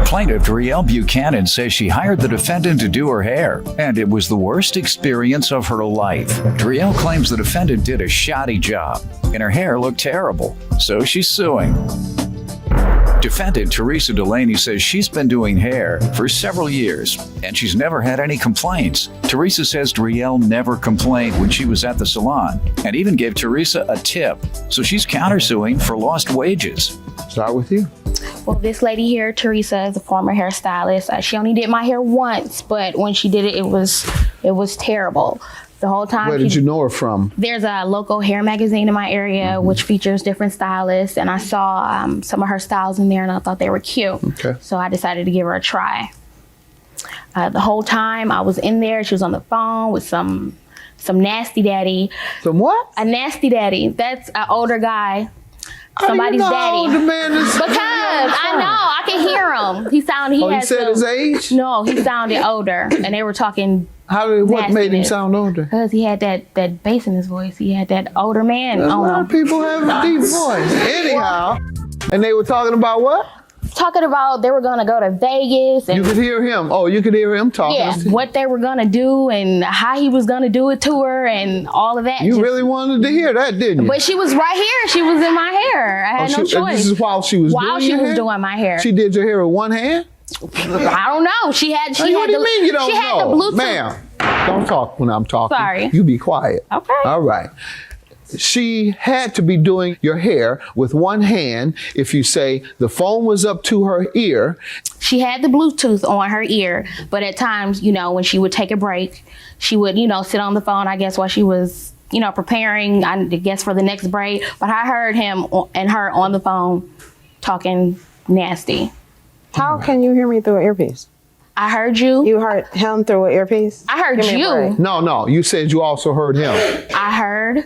Plaintiff Drielle Buchanan says she hired the defendant to do her hair, and it was the worst experience of her life. Drielle claims the defendant did a shoddy job, and her hair looked terrible, so she's suing. Defendant Teresa Delaney says she's been doing hair for several years, and she's never had any complaints. Teresa says Drielle never complained when she was at the salon, and even gave Teresa a tip, so she's countersuing for lost wages. Start with you. Well, this lady here, Teresa, is a former hairstylist. She only did my hair once, but when she did it, it was terrible. The whole time. Where did you know her from? There's a local hair magazine in my area, which features different stylists, and I saw some of her styles in there, and I thought they were cute. Okay. So I decided to give her a try. The whole time I was in there, she was on the phone with some nasty daddy. Some what? A nasty daddy. That's an older guy. Somebody's daddy. How old the man is? Because I know, I can hear him. He said his age? No, he sounded older, and they were talking. What made him sound older? Because he had that bass in his voice. He had that older man There's on a lot him. of people have a deep voice. Anyhow, and they were talking about what? Talking about they were going to go to Vegas. And you could hear him. Oh, you could hear him talking. Yeah, what they were going to do and how he was going to do it to her and all of that. You really wanted to hear that, didn't you? But she was right here. She was in my hair. I had no choice. This is while she was doing my hair. She did your hair with one hand? I don't know. She had what do you mean you don't know? She had the Bluetooth. Ma'am, don't talk when I'm talking. Sorry. You be quiet. Okay. All right. She had to be doing your hair with one hand. If you say the phone was up to her ear. She had the Bluetooth on her ear, but at times, when she would take a break, she would, sit on the phone, I guess, while she was, preparing, I guess, for the next break. But I heard him and her on the phone talking nasty. How can you hear me through an earpiece? I heard you. You heard him through an earpiece? I heard you. No. You said you also heard him. I heard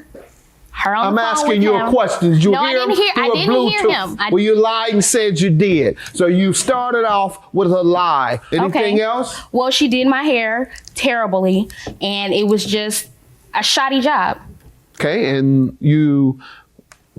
her on I'm the phone asking with you him. a question. Did you No, hear I didn't hear. through I a didn't hear Bluetooth? him. Well, you lied and said you did. So you started off with a lie. Anything else? Well, she did my hair terribly, and it was just a shoddy job. Okay, and you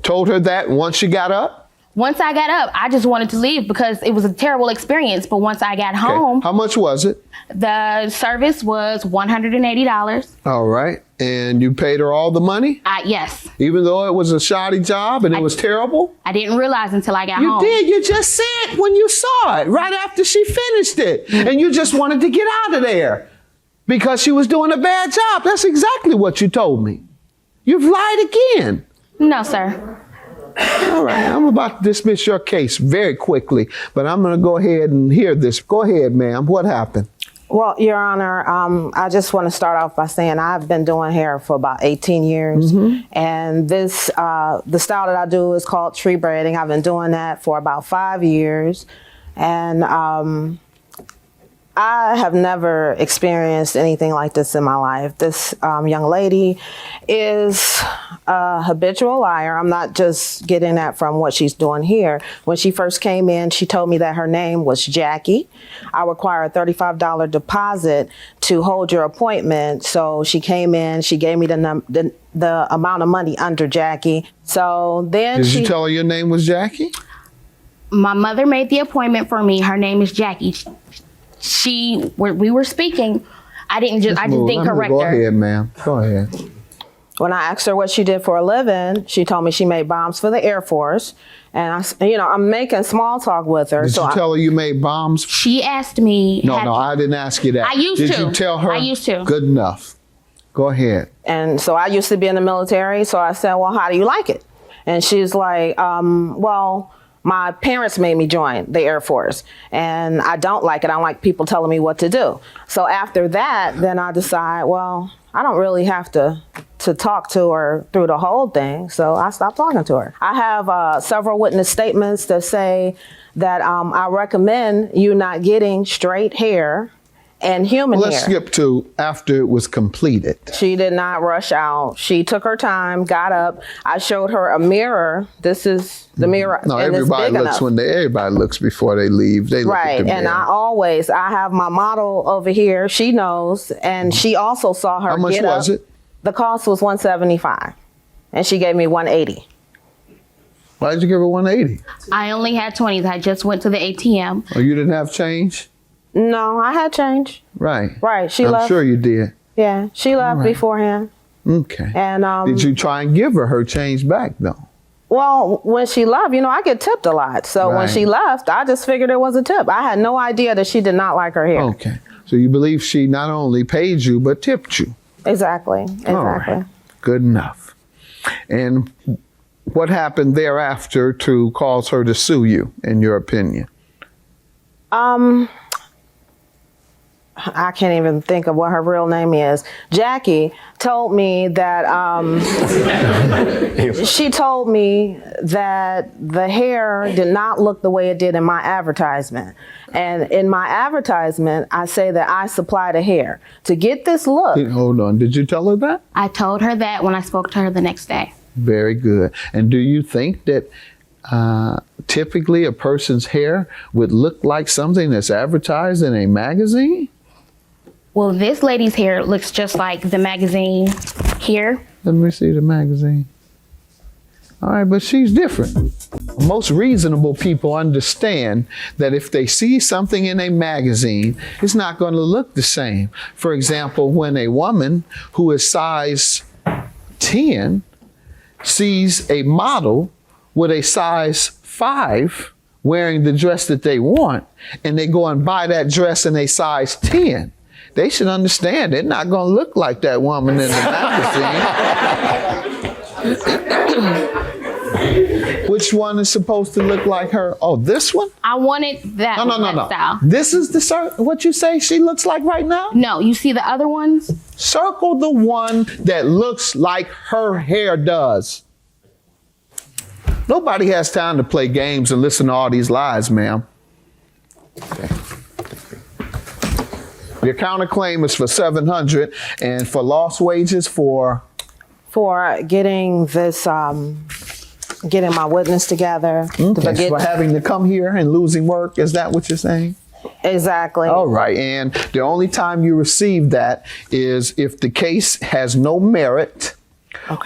told her that once she got up? Once I got up, I just wanted to leave because it was a terrible experience. But once I got home. How much was it? The service was $180. All right. And you paid her all the money? Yes. Even though it was a shoddy job and it was terrible? I didn't realize until I got home. You did. You just said when you saw it, right after she finished it. And you just wanted to get out of there because she was doing a bad job. That's exactly what you told me. You've lied again. No, sir. All right, I'm about to dismiss your case very quickly, but I'm going to go ahead and hear this. Go ahead, ma'am. What happened? Well, Your Honor, I just want to start off by saying I've been doing hair for about 18 years, and this the style that I do is called tree braiding. I've been doing that for about 5 years, and I have never experienced anything like this in my life. This young lady is a habitual liar. I'm not just getting that from what she's doing here. When she first came in, she told me that her name was Jackie. I require a $35 deposit to hold your appointment. So she came in, she gave me the amount of money under Jackie. So then Did you tell her your name was Jackie? My mother made the appointment for me. Her name is Jackie. We were speaking. I just didn't correct her. Go ahead, ma'am. Go ahead. When I asked her what she did for a living, she told me she made bombs for the Air Force. And I'm making small talk with her. Did you tell her you made bombs? She asked me. No, I didn't ask you that. I used to. Did you tell her? I used to. Good enough. Go ahead. And so I used to be in the military. So I said, well, how do you like it? And she's like, well, my parents made me join the Air Force, and I don't like it. I don't like people telling me what to do. So after that, then I decide, well, I don't really have to talk to her through the whole thing. So I stopped talking to her. I have several witness statements that say that I recommend you not getting straight hair and human hair. Let's skip to after it was completed. She did not rush out. She took her time, got up. I showed her a mirror. This is the mirror. No, and everybody looks everybody looks before they leave. They look at the mirror. And I have my model over here. She knows, and she also saw her. How much was it? The cost was $175, and she gave me $180. Why did you give her 180? I only had 20s. I just went to the ATM. Oh, you didn't have change? No, I had change. Right. Right. She I'm left. sure you did. Yeah, she left Right. beforehand. Okay. And did you try and give her change back, though? well, when she left, I get tipped a lot. So when Right. she left, I just figured it was a tip. I had no idea that she did not like her hair. Okay. So you believe she not only paid you, but tipped you. Exactly. All right. Good enough. And what happened thereafter to cause her to sue you, in your opinion? I can't even think of what her real name is. Jackie told me that she told me that the hair did not look the way it did in my advertisement. And in my advertisement, I say that I supply the hair. To get this look. Hold on. Did you tell her that? I told her that when I spoke to her the next day. Very good. And do you think that typically a person's hair would look like something that's advertised in a magazine? Well, this lady's hair looks just like the magazine here. Let me see the magazine. All right, but she's different. Most reasonable people understand that if they see something in a magazine, it's not going to look the same. For example, when a woman who is size 10 sees a model with a size 5 wearing the dress that they want, and they go and buy that dress in a size 10, they should understand they're not going to look like that woman in the magazine. Which one is supposed to look like her? Oh, this one? I wanted that, No. that style. This is what you say she looks like right now? No, you see the other ones? Circle the one that looks like her hair does. Nobody has time to play games and listen to all these lies, ma'am. Okay. Your counterclaim is for $700, and for lost wages for getting this, getting my witness together. okay, for having to come here and losing work. Is that what you're saying? Exactly. All right, and the only time you receive that is if the case has no merit,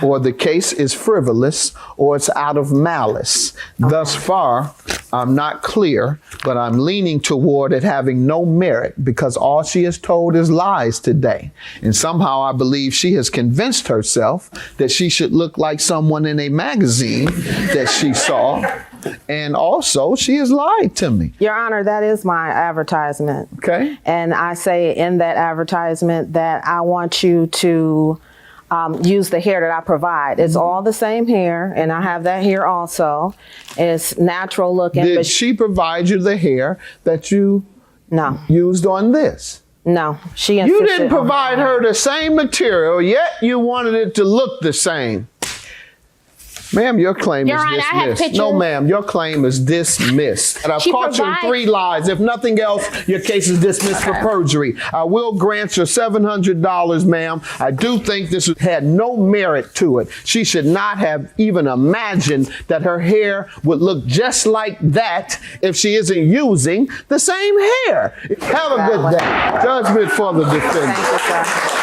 or the case is frivolous, or it's out of malice. Thus far, I'm not clear, but I'm leaning toward it having no merit because all she has told is lies today. And somehow I believe she has convinced herself that she should look like someone in a magazine that she saw. And also, she has lied to me. Your Honor, that is my advertisement. Okay. And I say in that advertisement that I want you to use the hair that I provide. It's all the same hair, and I have that here also. It's natural looking. Did she provide you the hair that you No. used on this? No. She You insisted didn't on- provide her the same material, yet you wanted it to look the same. Ma'am, your claim Your is Honor, I have dismissed. pictures. No, ma'am, your claim is dismissed. And I've She caught you in provides- 3 lies. If nothing else, your case is dismissed for perjury. I will grant you $700, ma'am. I do think this had no merit to it. She should not have even imagined that her hair would look just like that if she isn't using the same hair. Have a good day. Judgment for the defendant. Thank you, sir.